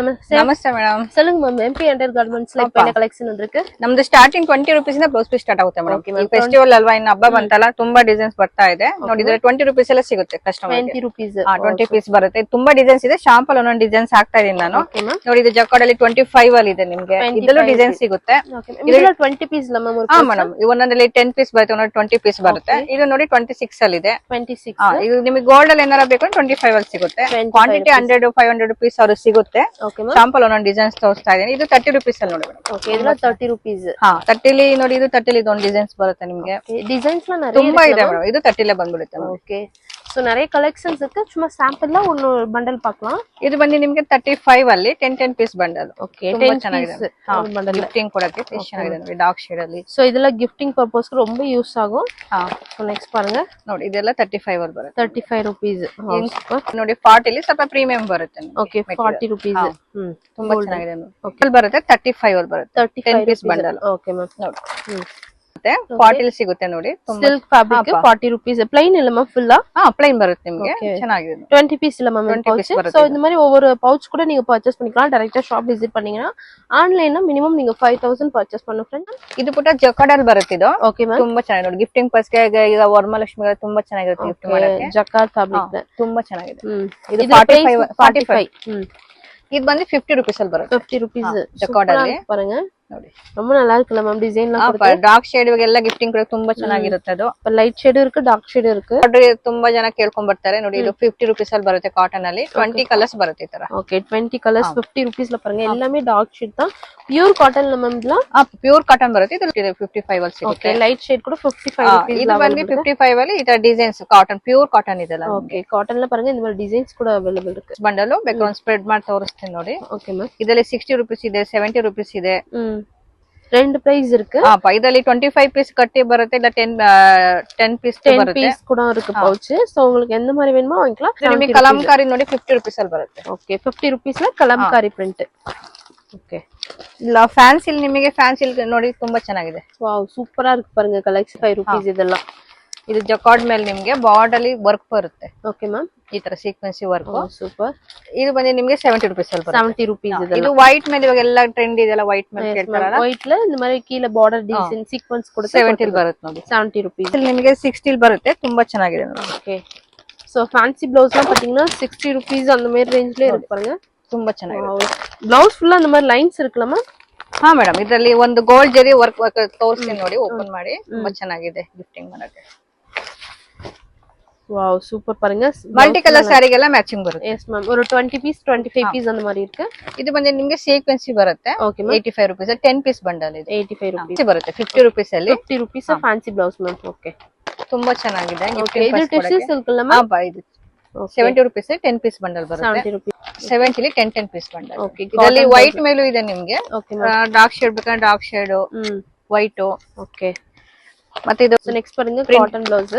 ನಮಸ್ತೆ ಮೇಡಮ್. சொல்லுங்க ma'am. MP under garments like ಪೆನೆ ಕಲೆಕ್ಷನ್ ಇருக்கு. ನಮ್ದು ಸ್ಟಾರ್ಟಿಂಗ್ 20 ರೂಪೀಸ್ ಇಂದ ಬ್ಲೌಸ್ ಪೀಸ್ ಸ್ಟಾರ್ಟ್ ಆಗುತ್ತೆ ಮೇಡಮ್. ಈ ಫೆಸ್ಟಿವಲ್ ಅಲ್ವಾ, ಇನ್ನು ಹಬ್ಬ ಬಂತಲ್ಲ, ತುಂಬಾ ಡಿಸೈನ್ಸ್ ಬರ್ತಾ ಇದೆ. ನೋಡಿದ್ರೆ 20 ರೂಪೀಸ್ ಎಲ್ಲ ಸಿಗುತ್ತೆ ಕಸ್ಟಮರ್. 20 ರೂಪೀಸ್ 20 ಪೀಸ್ ಬರುತ್ತೆ. ತುಂಬಾ ಡಿಸೈನ್ಸ್ ಇದೆ. ಶಾಂಪಲ್ ಒಂದೊಂದು ಡಿಸೈನ್ಸ್ ಹಾಕ್ತಾ ಇದೀನಿ ನಾನು. ನೋಡಿ, ಇದು ಜಕಾರ್ಡ್ ಅಲ್ಲಿ 25 ಅಲ್ಲಿ ಇದೆ ನಿಮ್ಗೆ. ಇದರಲ್ಲೂ ಡಿಸೈನ್ ಸಿಗುತ್ತೆ. ಇದೆಲ್ಲ 20 ಪೀಸ್ ಇಲ್ಲ ಮ್ಯಾಮ್. ಹಾ ಮೇಡಮ್, ಒಂದೊಂದಲ್ಲಿ 10 ಪೀಸ್ ಬರುತ್ತೆ, ಒಂದೊಂದು 20 ಪೀಸ್ ಬರುತ್ತೆ. ಇದು ನೋಡಿ 26 ಅಲ್ಲಿ ಇದೆ. 26 ಇದು ನಿಮಗೆ ಗೋಲ್ಡ್ ಅಲ್ಲಿ ಏನಾರ ಬೇಕು 25 ಅಲ್ಲಿ ಸಿಗುತ್ತೆ. ಕ್ವಾಂಟಿಟಿ 100 500 ಪೀಸ್ ಅವ್ರು ಸಿಗುತ್ತೆ. ಶಾಂಪಲ್ ಒಂದೊಂದು ಡಿಸೈನ್ಸ್ ತೋರಿಸ್ತಾ ಇದೀನಿ. ಇದು 30 ರೂಪೀಸ್ ಅಲ್ಲಿ ನೋಡಿ ಮೇಡಮ್. ಓಕೆ, ಇದೆಲ್ಲ 30 ರೂಪೀಸ್. ಹಾ, 30 ನೋಡಿ, ಇದು 30 ಇದೊಂದು ಡಿಸೈನ್ಸ್ ಬರುತ್ತೆ ನಿಮ್ಗೆ. ಡಿಸೈನ್ಸ್ ತುಂಬಾ ಇದೆ ಮೇಡಮ್. ಇದು 30 ಬಂದ್ಬಿಡುತ್ತೆ. ஓகே, சோ நிறைய கலெக்ஷன்ஸ் இருக்கு. சும்மா சாம்பிள்ல ஒரு பண்டல் பார்க்கலாம். ಇದು ಬಂದು ನಿಮಗೆ 35 ಅಲ್ಲಿ 10 ಪೀಸ್ ಬಂಡಲ್. ಓಕೆ, 10 ಚೆನ್ನಾಗಿದೆ. ಬಂಡಲ್ ಗಿಫ್ಟಿಂಗ್ ಕೊಡಕ್ಕೆ ಚೆನ್ನಾಗಿದೆ ನೋಡಿ, ಡಾರ್ಕ್ ಶೇಡ್ ಅಲ್ಲಿ. ಸೋ ಇದೆಲ್ಲ ಗಿಫ್ಟಿಂಗ್ ಪರ್ಪಸ್ಗೆ ரொம்ப ಯೂಸ್ ಆகும். ಹಾ, ಸೋ ನೆಕ್ಸ್ಟ್ ಪಾருங்க. ನೋಡಿ, ಇದೆಲ್ಲ 35 ಅಲ್ಲಿ ಬರುತ್ತೆ. 35 ರೂಪೀಸ್. ನೋಡಿ 40 ಅಲ್ಲಿ ಸ್ವಲ್ಪ ಪ್ರೀಮಿಯಂ ಬರುತ್ತೆ. Okay, 40 rupees. ತುಂಬಾ ಚೆನ್ನಾಗಿದೆ ನೋಡಿ. ಓಕೆ, ಬರುತ್ತೆ 35 ಅಲ್ಲಿ ಬರುತ್ತೆ. 10 ಪೀಸ್ ಬಂಡಲ್. Okay ma'am. ನೋಡಿ 40 ಸಿಗುತ್ತೆ ನೋಡಿ. Silk fabric 40 rupees. ಪ್ಲೈನ್ ಇಲ್ಲ ಮ್ಯಾಮ್, ಫುಲ್ ಪ್ಲೈನ್ ಬರುತ್ತೆ ನಿಮಗೆ. ಚೆನ್ನಾಗಿದೆ. 20 ಪೀಸ್ ಇಲ್ಲ ಮ್ಯಾಮ್ பவுச். சோ இந்த மாதிரி ஒவ்வொரு பவுச் கூட நீங்க பர்ச்சேஸ் பண்ணிக்கலாம். டைரக்டா ஷாப் ವಿಸಿಟ್ பண்ணீங்கன்னா ಆನ್ಲೈನ್ ಮಿನಿಮಮ್ ನೀವು 5000 ಪರ್ಚೇಸ್ ಮಾಡணும் ಫ್ರೆಂಡ್ಸ್. ಇದು ಪುಟ್ಟ ಜಕಾರ್ಡ್ ಅಲ್ಲಿ ಬರುತ್ತೆ. ಇದು ಓಕೆ ಮ್ಯಾಮ್, ತುಂಬಾ ಚೆನ್ನಾಗಿದೆ ನೋಡಿ. ಗಿಫ್ಟಿಂಗ್ ಪರ್ಸ್ಗೆ ಈಗ ವರಮಹಾಲಕ್ಷ್ಮಿಗೆ ತುಂಬಾ ಚೆನ್ನಾಗಿರುತ್ತೆ ಗಿಫ್ಟ್ ಮಾಡಕ್ಕೆ. ಜಕಾರ್ಡ್ ಫ್ಯಾಬ್ರಿಕ್ ತುಂಬಾ ಚೆನ್ನಾಗಿದೆ. ಇದು 45. ಇದು ಬಂದು 50 ರೂಪೀಸ್ ಅಲ್ಲಿ ಬರುತ್ತೆ. 50 ರೂಪೀಸ್ ಜಕಾರ್ಡ್ ಅಲ್ಲಿ பாருங்க. ನೋಡಿ, ரொம்ப நல்லா இருக்குல மேம். டிசைன் ಡಾರ್ಕ್ ಶೇಡ್ ಇವಾಗೆಲ್ಲ ಗಿಫ್ಟಿಂಗ್ ಕೂಡ ತುಂಬಾ ಚೆನ್ನಾಗಿರುತ್ತೆ. ಅದು ಲೈಟ್ ಶೇಡ್ ಇருக்கு, ಡಾರ್ಕ್ ಶೇಡ್ ಇருக்கு. ತುಂಬಾ ಜನ ಕೇಳ್ಕೊಂಡ್ ಬರ್ತಾರೆ ನೋಡಿ. ಇದು 50 ರೂಪೀಸ್ ಅಲ್ಲಿ ಬರುತ್ತೆ. ಕಾಟನ್ ಅಲ್ಲಿ 20 ಕಲರ್ಸ್ ಬರುತ್ತೆ ಈ ತರ. ಓಕೆ, 20 ಕಲರ್ಸ್ 50 ರೂಪೀಸ್ ல பாருங்க. எல்லாமே டார்க் ஷேட் தான். பியூர் காட்டன் ல மேம். இதெல்லாம் ಪ್ಯೂರ್ ಕಾಟನ್ ಬರುತ್ತೆ. ಇದು 55 ಅಲ್ಲಿ ಸಿಗುತ್ತೆ. ಓಕೆ, ಲೈಟ್ ಶೇಡ್ ಕೂಡ 55 ರೂಪೀಸ್. ಇದು ಬಂದು 55 ಅಲ್ಲಿ ಈ ತರ ಡಿಸೈನ್ಸ್ ಕಾಟನ್, ಪ್ಯೂರ್ ಕಾಟನ್ ಇದೆಲ್ಲ. ಓಕೆ, ಕಾಟನ್ ல பாருங்க இந்த மாதிரி ಡಿಸೈನ್ಸ್ ಕೂಡ ಅವೈಲೇಬಲ್ ಇರುತ್ತೆ. ಬಂಡಲ್ ಬೇಕಾದ್ರೆ ಸ್ಪ್ರೆಡ್ ಮಾಡಿ ತೋರಿಸ್ತೀನಿ ನೋಡಿ. Okay ma'am. ಇದರಲ್ಲಿ 60 ರೂಪೀಸ್ ಇದೆ, 70 ರೂಪೀಸ್ ಇದೆ. ரெண்டு பிரைஸ் இருக்கு. ಇದರಲ್ಲಿ 25 ಪೀಸ್ ಕಟ್ಟಿ ಬರುತ್ತೆ, ಇಲ್ಲ 10 ಪೀಸ್ ಬರುತ್ತೆ. 10 ಪೀಸ್ ಕೂಡ ಇருக்கு ಪೌಚ್. ಸೋ உங்களுக்கு எந்த மாதிரி வேணுமோ வாங்கிக்கலாம். ನಿಮಗೆ ಕಲಂಕಾರಿ ನೋಡಿ 50 ರೂಪೀಸ್ ಅಲ್ಲಿ ಬರುತ್ತೆ. ಓಕೆ, 50 ರೂಪೀಸ್ ல ಕಲಂಕಾರಿ ಪ್ರಿಂಟ್. ಓಕೆ, ಇಲ್ಲ ಫ್ಯಾನ್ಸಿ ನಿಮಗೆ ಫ್ಯಾನ್ಸಿ ನೋಡಿ ತುಂಬಾ ಚೆನ್ನಾಗಿದೆ. ವಾವ್, ಸೂಪರ್ ಆ ಇருக்கு பாருங்க. ಕಲೆಕ್ಷನ್ 5 ರೂಪೀಸ್ ಇದೆಲ್ಲ. ಇದು ಜಕಾರ್ಡ್ ಮೇಲೆ ನಿಮಗೆ ಬಾರ್ಡರ್ ಅಲ್ಲಿ ವರ್ಕ್ ಬರುತ್ತೆ. ಓಕೆ ಮ್ಯಾಮ್, ಈ ತರ ಸೀಕ್ವೆನ್ಸಿ ವರ್ಕ್. ಸೂಪರ್. ಇದು ಬಂದು ನಿಮಗೆ 70 ರೂಪೀಸ್ ಅಲ್ಲಿ ಬರುತ್ತೆ. 70 ರೂಪೀಸ್ ಇದೆ. ಇದು ವೈಟ್ ಮೇಲೆ ಇವಾಗ ಎಲ್ಲ ಟ್ರೆಂಡ್ ಇದೆಲ್ಲ ವೈಟ್ ಮೇಲೆ ಕೇಳ್ತಾರಲ್ಲ. ವೈಟ್ ಲ இந்த மாதிரி கீழ ಬಾರ್ಡರ್ ಡಿಸೈನ್ ಸೀಕ್ವೆನ್ಸ್ ಕೊಡುತ್ತೆ. 70 ಅಲ್ಲಿ ಬರುತ್ತೆ ನೋಡಿ. 70 ರೂಪೀಸ್. ಇಲ್ಲಿ ನಿಮಗೆ 60 ಅಲ್ಲಿ ಬರುತ್ತೆ. ತುಂಬಾ ಚೆನ್ನಾಗಿದೆ ನೋಡಿ. ಓಕೆ, ಸೋ ಫ್ಯಾನ್ಸಿ ಬ್ಲೌಸ್ லாம் பாத்தீங்கன்னா 60 ರೂಪೀಸ್ அந்த மாதிரி ரேஞ்ச்ல இருக்கு பாருங்க. ತುಂಬಾ ಚೆನ್ನಾಗಿದೆ. ಬ್ಲೌಸ್ ಫುಲ್ அந்த மாதிரி ಲೈನ್ಸ್ இருக்குலಮ್ಮ. ಹಾ ಮೇಡಮ್, ಇದರಲ್ಲಿ ಒಂದು ಗೋಲ್ಡ್ ಜರಿ ವರ್ಕ್ ತೋರಿಸ್ತೀನಿ ನೋಡಿ. ಓಪನ್ ಮಾಡಿ. ತುಂಬಾ ಚೆನ್ನಾಗಿದೆ ಗಿಫ್ಟಿಂಗ್ ಮಾಡಕ್ಕೆ. ವಾವ್, ಸೂಪರ್ பாருங்க. ಮಲ್ಟಿ ಕಲರ್ ಸಾರಿಗೆಲ್ಲ ಮ್ಯಾಚಿಂಗ್ ಬರುತ್ತೆ. Yes ma'am. ஒரு 20 ಪೀಸ್ 25 ಪೀಸ್ அந்த மாதிரி இருக்கு. ಇದು ಬಂದು ನಿಮಗೆ ಸೀಕ್ವೆನ್ಸಿ ಬರುತ್ತೆ. Okay ma'am. 85 rupees 10 piece bundle ಇದೆ. 85 ರೂಪೀಸ್ ಬರುತ್ತೆ. 50 ರೂಪೀಸ್ ಅಲ್ಲಿ 50 rupees fancy blouse ma'am. Okay, ತುಂಬಾ ಚೆನ್ನಾಗಿದೆ. ಓಕೆ, ಇದು ಟಿಶ್ಯೂಸ್ ಇರುತ್ತಲ್ಲ ಮ್ಯಾಮ್. ಇದು 70 ರೂಪೀಸ್ 10 ಪೀಸ್ ಬಂಡಲ್ ಬರುತ್ತೆ. 70 ರೂಪೀಸ್. 70 ಅಲ್ಲಿ 10 ಪೀಸ್ ಬಂಡಲ್. ಓಕೆ, ಇದರಲ್ಲಿ ವೈಟ್ ಮೇಲೂ ಇದೆ ನಿಮಗೆ. ಓಕೆ, ಡಾರ್ಕ್ ಶೇಡ್ ಬೇಕಾದ್ರೆ ಡಾರ್ಕ್ ಶೇಡ್, ವೈಟ್. ಓಕೆ, ಮತ್ತೆ ಇದು ನೆಕ್ಸ್ಟ್ பாருங்க ಕಾಟನ್ ಬ್ಲೌಸ್.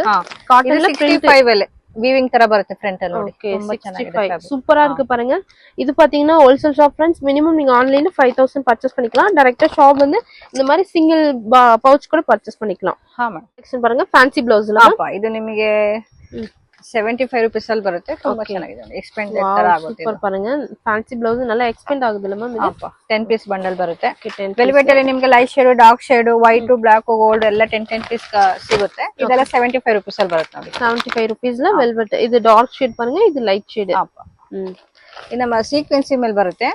ಕಾಟನ್ 65 ಅಲ್ಲಿ ವೀವಿಂಗ್ ತರ ಬರುತ್ತೆ ಫ್ರಂಟ್ ಅಲ್ಲಿ ನೋಡಿ. ತುಂಬಾ ಚೆನ್ನಾಗಿದೆ. சூப்பரா இருக்கு பாருங்க. இது பாத்தீங்கன்னா ஹோல்சேல் ஷாப் ஃப்ரெண்ட்ஸ். மினிமம் நீங்க ஆன்லைன்ல 5000 பர்ச்சேஸ் பண்ணிக்கலாம். டைரக்டா ஷாப் வந்து இந்த மாதிரி சிங்கிள் பவுச் கூட பர்ச்சேஸ் பண்ணிக்கலாம். ಹಾ ಮೇಡಮ್. செக்ஷன் பாருங்க, ಫ್ಯಾನ್ಸಿ ಬ್ಲೌಸ್. ಇದು ನಿಮಗೆ 75 ರೂಪೀಸ್ ಅಲ್ಲಿ ಬರುತ್ತೆ. ತುಂಬಾ ಚೆನ್ನಾಗಿದೆ. ಎಕ್ಸ್ಪೆಂಡ್ ತರ ಆಗುತ್ತೆ. ಸೂಪರ್ ಪಾருங்க. ಫ್ಯಾನ್ಸಿ ಬ್ಲೌಸ್ நல்லா ಎಕ್ಸ್ಪೆಂಡ್ ಆಗುದಿಲ್ಲ ಮ್ಯಾಮ್. ಇದು 10 ಪೀಸ್ ಬಂಡಲ್ ಬರುತ್ತೆ. ವೆಲ್ವೆಟ್ ಅಲ್ಲಿ ನಿಮಗೆ light shade, dark shade, white, black, gold ಎಲ್ಲ 10 ಪೀಸ್ ಸಿಗುತ್ತೆ. ಇದೆಲ್ಲ 75 ರೂಪೀಸ್ ಅಲ್ಲಿ ಬರುತ್ತೆ ನೋಡಿ. 75 ರೂಪೀಸ್ ல ವೆಲ್ವೆಟ್. ಇದು ಡಾರ್ಕ್ ಶೇಡ್ பாருங்க, ಇದು ಲೈಟ್ ಶೇಡ್. ನಮ್ಮ ಸೀಕ್ವೆನ್ಸಿ ಮೇಲೆ ಬರುತ್ತೆ.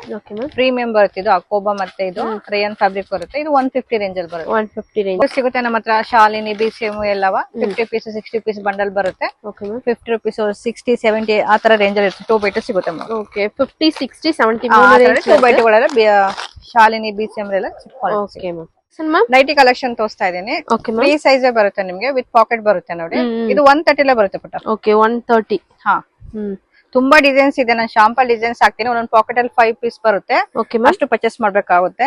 ಪ್ರೀಮಿಯಂ ಬರುತ್ತೆ. ಇದು ಅಕೋಬಾ ಮತ್ತೆ ಇದು ರೇಯನ್ ಫ್ಯಾಬ್ರಿಕ್ ಬರುತ್ತೆ. ಇದು 150 ರೇಂಜ್ ಅಲ್ಲಿ ಬರುತ್ತೆ. 150 ರೇಂಜ್ ಸಿಗುತ್ತೆ ನಮ್ಮ ಹತ್ರ. ಶಾಲಿನಿ, ಬಿಸಿಎಂ ಎಲ್ಲವ 50 ಪೀಸ್ 60 ಪೀಸ್ ಬಂಡಲ್ ಬರುತ್ತೆ. 50 ರೂಪೀಸ್ 60 70 ಆ ತರ ರೇಂಜ್ ಅಲ್ಲಿ ಇರುತ್ತೆ. 2 ಬೈ 2 ಸಿಗುತ್ತೆ. ಓಕೆ, 50 60 70 2 ಬೈ 2 ಗಳೆಲ್ಲ ಶಾಲಿನಿ, ಬಿಸಿಎಂ ಎಲ್ಲ. Okay ma'am. ನೈಟಿ ಕಲೆಕ್ಷನ್ ತೋರಿಸ್ತಾ ಇದ್ದೀನಿ. ಫ್ರೀ ಸೈಜ್ ಬರುತ್ತೆ ನಿಮಗೆ, ವಿತ್ ಪಾಕೆಟ್ ಬರುತ್ತೆ ನೋಡಿ. ಇದು 130 ಬರುತ್ತೆ ಪುಟ್ಟ. ಓಕೆ, 130. ಹಾ, ತುಂಬಾ ಡಿಸೈನ್ಸ್ ಇದೆ. ನಾನು ಶಾಂಪಲ್ ಡಿಸೈನ್ಸ್ ಹಾಕ್ತೀನಿ. ಒಂದೊಂದು ಪಾಕೆಟ್ ಅಲ್ಲಿ 5 ಪೀಸ್ ಬರುತ್ತೆ. ಅಷ್ಟು ಪರ್ಚೇಸ್ ಮಾಡ್ಬೇಕಾಗುತ್ತೆ.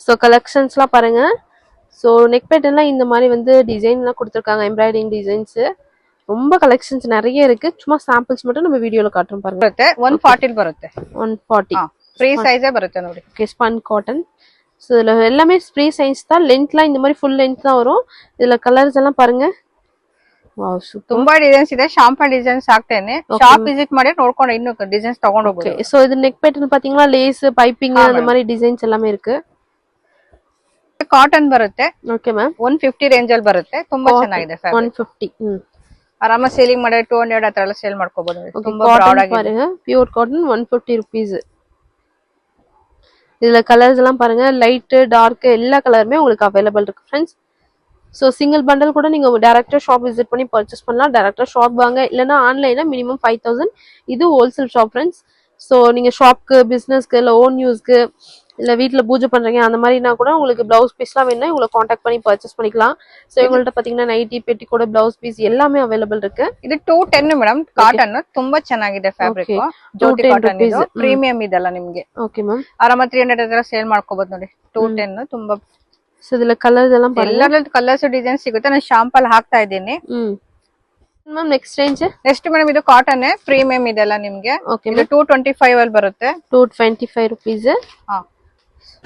சோ கலெக்ஷன்ஸ்லாம் பாருங்க. சோ நெக் பேட்டர்ன்ல இந்த மாதிரி வந்து டிசைன்லாம் கொடுத்திருக்காங்க. எம்ப்ராய்டரிங் டிசைன்ஸ் ரொம்ப கலெக்ஷன்ஸ் நிறைய இருக்கு. சும்மா சாம்பிள்ஸ் மட்டும் நம்ம வீடியோல காட்டுறோம் பாருங்க. 140 ಬರುತ್ತೆ. 140 ಫ್ರೀ ಸೈಜ್ ಬರುತ್ತೆ ನೋಡಿ. Okay, spun cotton. சோ இதுல எல்லாமே ஃப்ரீ சைஸ் தான். லென்த்லாம் இந்த மாதிரி ஃபுல் லென்த் தான் வரும். இதுல கலர்ஸ் எல்லாம் பாருங்க. Wow super. ತುಂಬಾ ಡಿಸೈನ್ಸ್ ಇದೆ. ಶಾಂಪಲ್ ಡಿಸೈನ್ಸ್ ಹಾಕ್ತೇನೆ, ಶಾಪ್ ವಿಸಿಟ್ ಮಾಡಿ ನೋಡ್ಕೊಂಡು ಇನ್ನು ಡಿಸೈನ್ಸ್ ತಗೊಂಡು ಹೋಗ್ಬೋದು. சோ இது நெக் பேட்டர்ன் பாத்தீங்களா, ಲೇಸ್ ಪೈಪಿಂಗ್ அந்த மாதிரி ಡಿಸೈನ್ಸ್ எல்லாமே இருக்கு. ಕಾಟನ್ ಬರುತ್ತೆ. Okay ma'am. 150 ರೇಂಜ್ ಅಲ್ಲಿ ಬರುತ್ತೆ. ತುಂಬಾ ಚೆನ್ನಾಗಿದೆ ಫ್ಯಾಬ್ರಿಕ್. 150. ಆರಾಮ ಸೇಲಿಂಗ್ ಮಾಡಿ 200 ಆ ತರ ಎಲ್ಲ ಸೇಲ್ ಮಾಡ್ಕೋಬಹುದು. ತುಂಬಾ ಬ್ರಾಡ್ ಆಗಿದೆ பாருங்க. Pure cotton 150 rupees. இதுல கலர்ஸ் எல்லாம் பாருங்க, லைட் டார்க் எல்லா கலருமே உங்களுக்கு அவைலபிள் இருக்கு फ्रेंड्स. சோ சிங்கிள் பண்டல் கூட நீங்க டைரக்டா ஷாப் விசிட் பண்ணி பர்ச்சேஸ் பண்ணலாம். டைரக்டா ஷாப் வாங்க, இல்லனா ஆன்லைன்ல மினிமம் 5000. இது ஹோல்சேல் ஷாப் फ्रेंड्स. சோ நீங்க ஷாப்க்கு, பிசினஸ்க்கு, இல்ல ஓன் யூஸ்க்கு, இல்ல வீட்ல பூஜை பண்றீங்க அந்த மாதிரினா கூட உங்களுக்கு பிளவுஸ் பீஸ்லாம் வேணும்னா உங்களை காண்டாக்ட் பண்ணி பர்ச்சேஸ் பண்ணிக்கலாம். சோ இவங்கள்ட்ட பாத்தீங்கன்னா நைட்டி, பெட்டி கூட பிளவுஸ் பீஸ் எல்லாமே அவைலபிள் இருக்கு. ಇದು 210 ಮೇಡಮ್. ಕಾಟನ್ ತುಂಬಾ ಚೆನ್ನಾಗಿದೆ ಫ್ಯಾಬ್ರಿಕ್. ಜ್ಯೋತಿ ಕಾಟನ್ ಇದು ಪ್ರೀಮಿಯಂ ಇದೆಲ್ಲ ನಿಮಗೆ. Okay ma'am. ಆರಾಮ 300 ತರ ಸೇಲ್ ಮಾಡ್ಕೋಬಹುದು ನೋಡಿ. 210 ತುಂಬಾ. ಸೊ ಇದೆಲ್ಲ ಕಲರ್ಸ್ ಎಲ್ಲ ಎಲ್ಲ ಕಲರ್ಸ್ ಡಿಸೈನ್ ಸಿಗುತ್ತೆ. ನಾನು ಶಾಂಪಲ್ ಹಾಕ್ತಾ ಇದ್ದೀನಿ. Ma'am next range. Next madam ಇದು ಕಾಟನ್ ಪ್ರೀಮಿಯಂ ಇದೆಲ್ಲ ನಿಮಗೆ. ಇದು 225 ಅಲ್ಲಿ ಬರುತ್ತೆ. 225 rupees.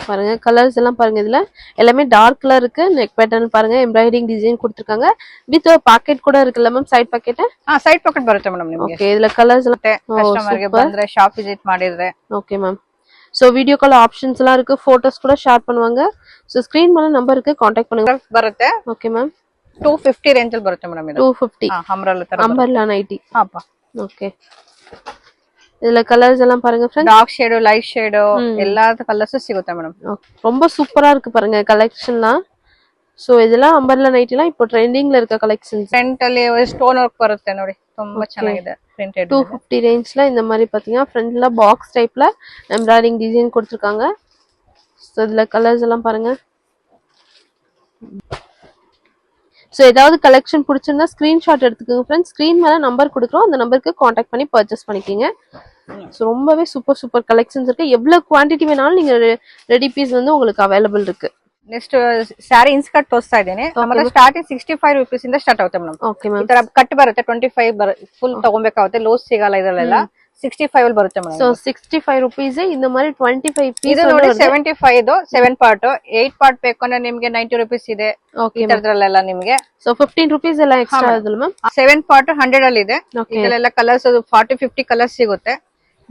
பாருங்க கலர்ஸ் எல்லாம் பாருங்க, இதுல எல்லாமே டார்க் கலர் இருக்கு. நெக் பேட்டர்ன் பாருங்க, எம்ப்ராய்டிங் டிசைன் கொடுத்திருக்காங்க. வித் பாக்கெட் கூட இருக்குல்ல ma'am, side packet. Side packet ಬರುತ್ತೆ ಮೇಡಮ್ ನಿಮಗೆ. ಓಕೆ இதுல கலர்ஸ் எல்லாம் ಕಸ್ಟಮರ್ ಗೆ ಬಂದ್ರೆ ಶಾಪ್ ವಿಸಿಟ್ ಮಾಡಿದ್ರೆ. Okay ma'am. So video call options எல்லாம் இருக்கு, போட்டோஸ் கூட ஷேர் பண்ணுவாங்க. சோ ஸ்கிரீன் மேல நம்பருக்கு காண்டாக்ட் பண்ணுங்க. ಬರುತ್ತೆ. Okay ma'am. 250 ರೇಂಜ್ ಅಲ್ಲಿ ಬರುತ್ತೆ ಮೇಡಮ್ ಇದು. 250. ಅಂಬ್ರೆಲ್ಲಾ ತರ. Umbrella nightie. ಹಾಪ. ಓಕೆ. இதுல கலர்ஸ் எல்லாம் பாருங்க friends. Dark shade, light shade எல்லா கலர்ஸும் ಸಿಗುತ್ತೆ ಮೇಡಮ್. ரொம்ப சூப்பரா இருக்கு பாருங்க கலெக்ஷன்லாம். சோ இதெல்லாம் ಅಂಬ್ರೆಲ್ಲಾ ನೈಟಿலாம் இப்போ ಟ್ರೆಂಡಿಂಗ್ல இருக்க கலெக்ஷன்ஸ். ಫ್ರಂಟ್ ಅಲ್ಲಿ ಸ್ಟೋನ್ ವರ್ಕ್ ಬರುತ್ತೆ ನೋಡಿ, ತುಂಬಾ ಚೆನ್ನಾಗಿದೆ. ಪ್ರಿಂಟೆಡ್ 250 ரேஞ்ச்ல இந்த மாதிரி பாத்தீங்கன்னா ஃப்ரண்ட்ல பாக்ஸ் டைப்ல எம்ப்ராய்டிங் டிசைன் கொடுத்திருக்காங்க. சோ இதுல கலர்ஸ் எல்லாம் பாருங்க. சோ ஏதாவது கலெக்ஷன் பிடிச்சிருந்தா ஸ்கிரீன்ஷாட் எடுத்துக்கோங்க फ्रेंड्स. ஸ்கிரீன் மேல நம்பர் கொடுக்குறோம், அந்த நம்பருக்கு காண்டாக்ட் பண்ணி பர்ச்சேஸ் பண்ணிக்கீங்க. சோ ரொம்பவே சூப்பர் சூப்பர் கலெக்ஷன்ஸ் இருக்கு. எவ்வளவு குவாண்டிட்டி வேணாலும் நீங்க ரெடி பீஸ் வந்து உங்களுக்கு அவைலபிள் இருக்கு. ನೆಕ್ಸ್ಟ್ ಸ್ಯಾರಿ ಇನ್ಸ್ಕರ್ಟ್ ತೋರಿಸ್ತಾ ಇದ್ದೇನೆ. ನಮ್ಮದು ಸ್ಟಾರ್ಟಿಂಗ್ 65 ರೂಪೀಸ್ ಇಂದ ಸ್ಟಾರ್ಟ್ ಆಗುತ್ತೆ ಮೇಡಮ್. Okay ma'am. ಈ ತರ ಕಟ್ ಬರುತ್ತೆ 25 ಫುಲ್ ತಗೋಬೇಕಾಗುತ್ತೆ. ಲೋಸ್ ಸಿಗಲ್ಲ ಇದರಲ್ಲೆಲ್ಲ. 65 ಅಲ್ಲಿ ಬರುತ್ತೆ ಮೇಡಮ್. ಸೋ 65 rupees இந்த மாதிரி 25 ಪೀಸ್. ಇದು ನೋಡಿ 75 7 ಪಾರ್ಟ್. 8 ಪಾರ್ಟ್ ಬೇಕು ಅಂದ್ರೆ ನಿಮಗೆ 90 ರೂಪೀಸ್ ಇದೆ. ಈ ತರದ್ರಲ್ಲೆಲ್ಲ ನಿಮಗೆ. ಸೋ 15 rupees ಎಲ್ಲ ಎಕ್ಸ್ಟ್ರಾ ಅದಲ್ಲ ಮ್ಯಾಮ್. 7 ಪಾರ್ಟ್ 100 ಅಲ್ಲಿ ಇದೆ. ಇದೆಲ್ಲ ಕಲರ್ಸ್ 40 50 ಕಲರ್ಸ್ ಸಿಗುತ್ತೆ.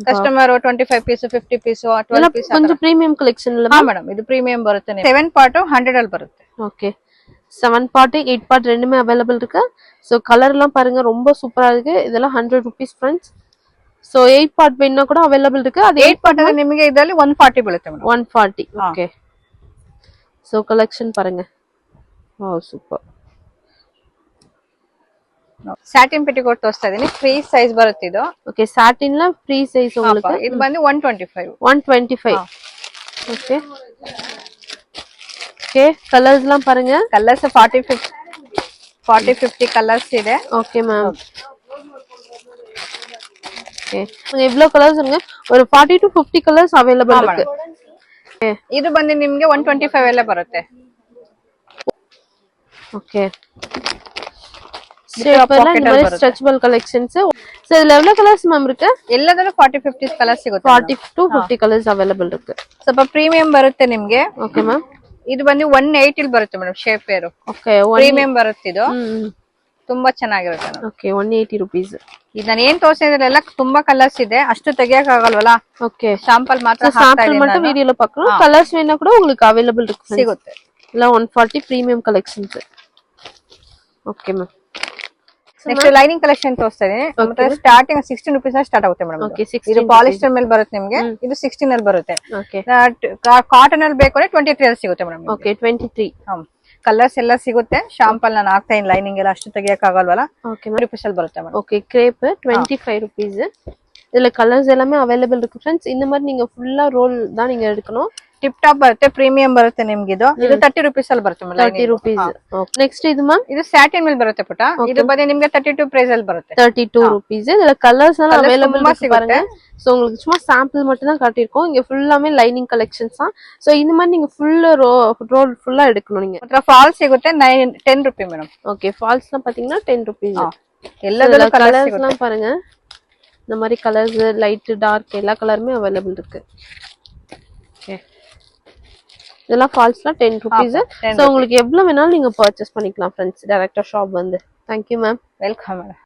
ಕಸ್ಟಮರ್ 25 ಪೀಸ್, 50 ಪೀಸ್, 12 ಪೀಸ್ கொஞ்சம் ಪ್ರೀಮಿಯಂ ಕಲೆಕ್ಷನ್ ಅಲ್ಲ ಮೇಡಮ್. ಇದು ಪ್ರೀಮಿಯಂ ಬರುತ್ತೆ. 7 ಪಾರ್ಟ್ 100 ಅಲ್ಲಿ ಬರುತ್ತೆ. ஓகே. 7 பார்ட் 8 பார்ட் ரெண்டுமே அவைலபிள் இருக்கு. சோ கலர் எல்லாம் பாருங்க ரொம்ப சூப்பரா இருக்கு. இதெல்லாம் 100 rupees फ्रेंड्स. சோ 8 பார்ட் வேணும்னா கூட அவைலபிள் இருக்கு. அது 8 பார்ட் ನಿಮಗೆ ಇದರಲ್ಲಿ 140 ಬೀಳುತ್ತೆ ಮೇಡಮ್. 140. ಓಕೆ. சோ கலெக்ஷன் பாருங்க. Wow super. ಸ್ಯಾಟಿನ್ ಪೆಟಿಕೋಟ್ ತೋರಿಸ್ತಾ ಇದೀನಿ. ಫ್ರೀ ಸೈಜ್ ಬರುತ್ತೆ ಇದು. ಓಕೆ. ಸ್ಯಾಟಿನ್ல ಫ್ರೀ ಸೈಜ್ உங்களுக்கு. ಇದು ಬಂದು 125. 125. ಓಕೆ. ಓಕೆ ಕಲರ್ಸ್ எல்லாம் பாருங்க. ಕಲರ್ಸ್ 40 50 ಕಲರ್ಸ್ ಇದೆ. Okay ma'am. ஓகே. உங்களுக்கு இவ்ளோ கலர்ஸ் இருக்கு. ஒரு 40 to 50 கலர்ஸ் அவைலபிள் இருக்கு. ಇದು ಬಂದು ನಿಮಗೆ 125 ಎಲ್ಲ ಬರುತ್ತೆ. ஓகே. Stretchable collections. ಸೋ இதுல எவ்வளவு கலர்ஸ் மேம் இருக்கு? ಎಲ್ಲದಲ್ಲೂ 40 50 ಕಲರ್ಸ್ ಸಿಗುತ್ತೆ. 40 to 50 ಕಲರ್ಸ್ ಅವೇಲೇಬಲ್ ಇருக்கு. ಸ್ವಲ್ಪ ಪ್ರೀಮಿಯಂ ಬರುತ್ತೆ ನಿಮಗೆ. Okay ma'am. ಇದು ಬಂದು 180 ಇಲ್ಲಿ ಬರುತ್ತೆ madam. Shape wear. Okay. Premium ಬರುತ್ತೆ ಇದು. ತುಂಬಾ ಚೆನ್ನಾಗಿರುತ್ತೆ. ಓಕೆ. 180 rupees. ಇದು ನಾನು ಏನ್ ತೋರಿಸಿದ್ರೆಲ್ಲ ತುಂಬಾ ಕಲರ್ಸ್ ಇದೆ. ಅಷ್ಟು ತೆಗಿಯಕ್ ಆಗಲ್ವಲ್ಲ. ಓಕೆ. ಶಾಂಪಲ್ ಮಾತ್ರ ಹಾಕ್ತಾ சாம்பிள் ಇದೀನಿ மட்டும் வீடியோல பார்க்கணும். கலர்ஸ் வேணா கூட உங்களுக்கு அவைலபிள் இருக்கு. ಸಿಗುತ್ತೆ. ಇಲ್ಲ 140 premium collections. Okay ma'am. Next lining collection ತೋರಿಸ್ತಾ ಇದೀನಿ. ಮತ್ತೆ ಸ್ಟಾರ್ಟಿಂಗ್ 16 ರೂಪೀಸ್ ಸ್ಟಾರ್ಟ್ ಆಗುತ್ತೆ ಮೇಡಮ್. ಓಕೆ. ಇದು ಪಾಲಿಸ್ಟರ್ ಮೇಲೆ ಬರುತ್ತೆ ನಿಮಗೆ. ಇದು 16 ಅಲ್ಲಿ ಬರುತ್ತೆ. ಓಕೆ. ಕಾಟನ್ ಅಲ್ಲಿ ಬೇಕು ಅಂದ್ರೆ 23 ಅಲ್ಲಿ ಸಿಗುತ್ತೆ ಮೇಡಮ್. ಓಕೆ. 23. ಕಲರ್ಸ್ ಎಲ್ಲ ಸಿಗುತ್ತೆ. ಶಾಂಪಲ್ ನಾನು ಹಾಕ್ತಾ ಇನ್ ಲೈನಿಂಗ್ ಎಲ್ಲ ಅಷ್ಟು ತೆಗಿಯಕ್ ಆಗಲ್ವಲ್ಲ. ಓಕೆ. 3 ರೂಪೀಸ್ ಅಲ್ಲಿ ಬರುತ್ತೆ ಮೇಡಮ್. ஓகே. Crepe 25 rupees. இதுல கலர்ஸ் எல்லாமே அவைலபிள் இருக்கு फ्रेंड्स. இந்த மாதிரி நீங்க ஃபுல்லா ரோல் தான் நீங்க எடுக்கணும். ಟಿಪ್ ಟಾಪ್ ಬರುತ್ತೆ. ಪ್ರೀಮಿಯಂ ಬರುತ್ತೆ ನಿಮ್ಗೆ. ಇದು 30 ರೂಪೀಸ್ ಅಲ್ಲಿ ಬರುತ್ತೆ. 30 rupees. ನೆಕ್ಸ್ಟ್ ಇದು ಮ್ಯಾಮ್. ಇದು ಸ್ಯಾಟಿನ್ ಮೇಲೆ ಬರುತ್ತೆ ಪುಟ. ಇದು ಬಂದು ನಿಮ್ಗೆ 32 ಪ್ರೈಸ್ ಅಲ್ಲಿ ಬರುತ್ತೆ. 32 rupees. இதுல கலர்ஸ் எல்லாம் அவைலபிள் இருக்கு பாருங்க. சோ உங்களுக்கு சும்மா சாம்பிள் மட்டும் தான் காட்டியிருக்கோம். இங்க ஃபுல்லாமே லைனிங் கலெக்ஷன்ஸ் தான். சோ இந்த மாதிரி நீங்க ஃபுல் ரோல் ஃபுல்லா எடுக்கணும் நீங்க. ಮತ್ತೆ ಫಾಲ್ಸ್ ಸಿಗುತ್ತೆ 10 ರೂಪಾಯಿ ಮೇಡಮ್. ஓகே. ஃபால்ஸ்னா பாத்தீங்கன்னா 10 rupees. ಎಲ್ಲದಲ್ಲೂ கலர்ஸ் எல்லாம் பாருங்க. இந்த மாதிரி கலர்ஸ் லைட் டார்க் எல்லா கலருமே அவைலபிள் இருக்கு. ஓகே. இதெல்லாம் ஃபால்ஸ்லாம் 10 rupees. சோ உங்களுக்கு எவ்வளவு வேணாலும் நீங்க பர்ச்சேஸ் பண்ணிக்கலாம் फ्रेंड्स. டைரக்டா ஷாப் வந்து தேங்க்யூ மேம். Welcome madam.